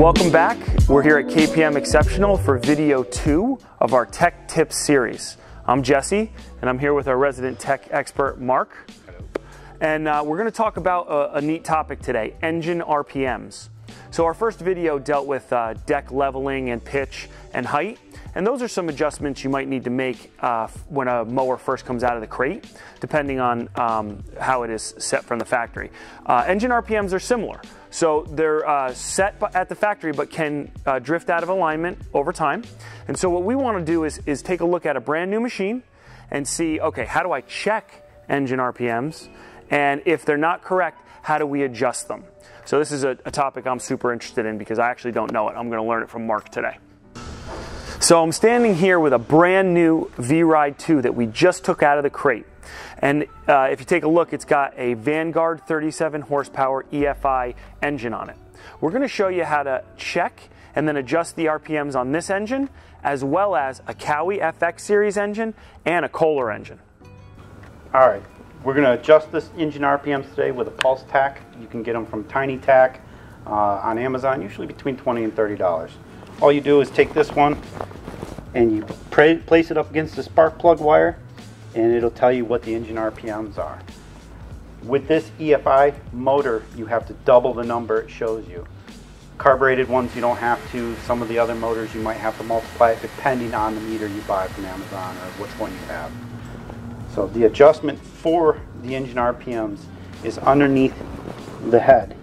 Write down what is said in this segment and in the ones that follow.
Welcome back. We're here at KPM Exceptional for video 2 of our Tech Tips series. I'm Jesse, and I'm here with our resident tech expert, Mark. Hello. And we're going to talk about a neat topic today, engine RPMs. So our first video dealt with deck leveling and pitch and height, and those are some adjustments you might need to make when a mower first comes out of the crate, depending on how it is set from the factory. Engine RPMs are similar. So they're set at the factory but can drift out of alignment over time. And so what we want to do is take a look at a brand new machine and see, okay, how do I check engine RPMs? And if they're not correct, how do we adjust them? So this is a topic I'm super interested in because I actually don't know it. I'm going to learn it from Mark today. So I'm standing here with a brand new V-Ride 2 that we just took out of the crate. And if you take a look, it's got a Vanguard 37 horsepower EFI engine on it. We're going to show you how to check and then adjust the RPMs on this engine, as well as a Cowie FX series engine and a Kohler engine. All right, we're going to adjust this engine RPMs today with a pulse tack. You can get them from Tiny Tack on Amazon, usually between $20 and $30. All you do is take this one and you place it up against the spark plug wire, and it'll tell you what the engine RPMs are. With this EFI motor, you have to double the number it shows you. Carbureted ones, you don't have to. Some of the other motors, you might have to multiply it depending on the meter you buy from Amazon or which one you have. So the adjustment for the engine RPMs is underneath the head,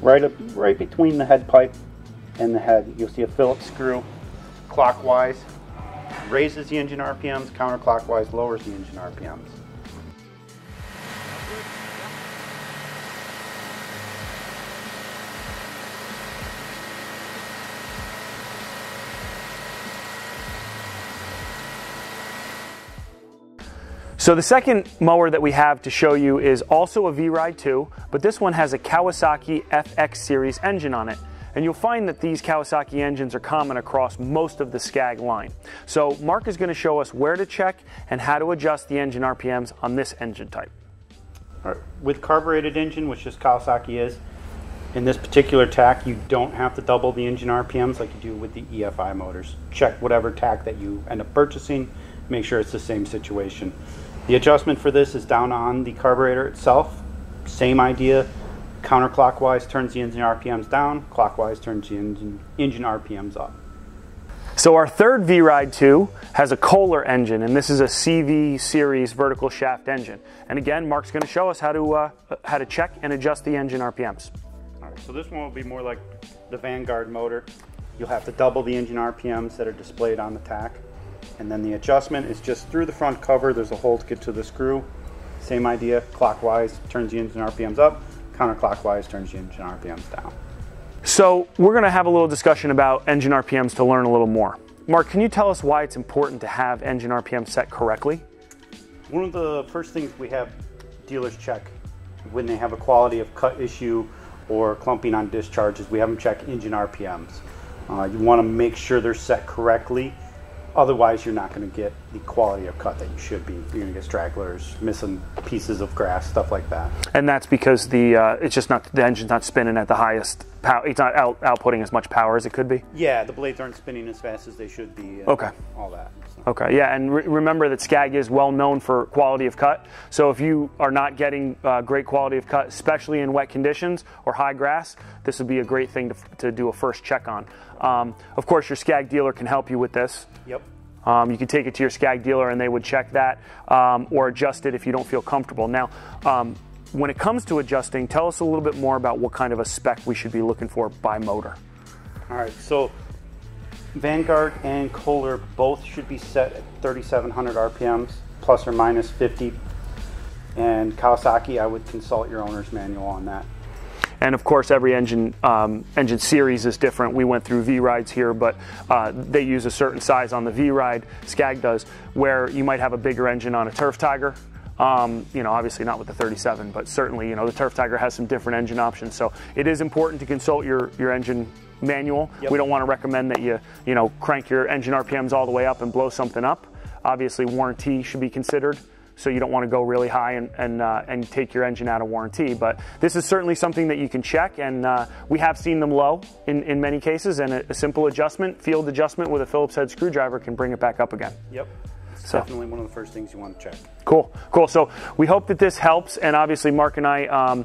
right between the head pipe and the head. You'll see a Phillips screw clockwise. Raises the engine RPMs, counterclockwise lowers the engine RPMs. So the second mower that we have to show you is also a V-Ride 2, but this one has a Kawasaki FX series engine on it. And you'll find that these Kawasaki engines are common across most of the Scag line. So Mark is going to show us where to check and how to adjust the engine RPMs on this engine type. All right. With carbureted engine, which this Kawasaki is, in this particular tack, you don't have to double the engine RPMs like you do with the EFI motors. Check whatever tack that you end up purchasing, make sure it's the same situation. The adjustment for this is down on the carburetor itself. Same idea. Counterclockwise turns the engine RPMs down, clockwise turns the engine RPMs up. So our third V-Ride 2 has a Kohler engine, and this is a CV series vertical shaft engine. And again, Mark's going to show us how to check and adjust the engine RPMs. All right, so this one will be more like the Vanguard motor. You'll have to double the engine RPMs that are displayed on the tack. And then the adjustment is just through the front cover. There's a hole to get to the screw. Same idea, clockwise turns the engine RPMs up. Counterclockwise turns the engine RPMs down. So we're going to have a little discussion about engine RPMs to learn a little more. Mark, can you tell us why it's important to have engine RPMs set correctly? One of the first things we have dealers check when they have a quality of cut issue or clumping on discharges, we have them check engine RPMs. You want to make sure they're set correctly. Otherwise, you're not going to get the quality of cut that you should be. You're going to get stragglers, missing pieces of grass, stuff like that. And that's because the engine's not spinning at the highest power. It's not outputting as much power as it could be. Yeah, the blades aren't spinning as fast as they should be. Okay. All that. So. Okay. Yeah, and remember that Scag is well known for quality of cut. So if you are not getting great quality of cut, especially in wet conditions or high grass, this would be a great thing to do a first check on. Of course, your Scag dealer can help you with this. Yep. You can take it to your Scag dealer and they would check that or adjust it if you don't feel comfortable. Now, when it comes to adjusting, tell us a little bit more about what kind of a spec we should be looking for by motor. All right, so Vanguard and Kohler both should be set at 3,700 RPMs, plus or minus 50. And Kawasaki, I would consult your owner's manual on that. And of course, every engine series is different. We went through V-Rides here, but they use a certain size on the V-Ride, Scag does, where you might have a bigger engine on a Turf Tiger. Obviously not with the 37, but certainly, the Turf Tiger has some different engine options. So it is important to consult your engine manual. Yep. We don't want to recommend that you crank your engine RPMs all the way up and blow something up. Obviously, warranty should be considered. so you don't want to go really high and take your engine out of warranty. But this is certainly something that you can check, and we have seen them low in many cases, and a simple adjustment, field adjustment with a Phillips head screwdriver can bring it back up again. Yep. So definitely one of the first things you want to check. Cool. So we hope that this helps, and obviously Mark and I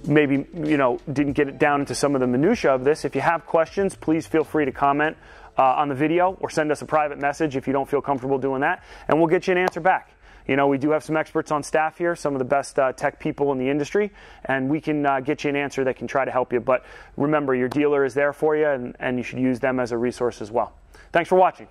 maybe didn't get it down into some of the minutia of this. If you have questions, please feel free to comment on the video or send us a private message if you don't feel comfortable doing that, and we'll get you an answer back. We do have some experts on staff here, some of the best tech people in the industry, and we can get you an answer that can try to help you. But remember, your dealer is there for you, and you should use them as a resource as well. Thanks for watching.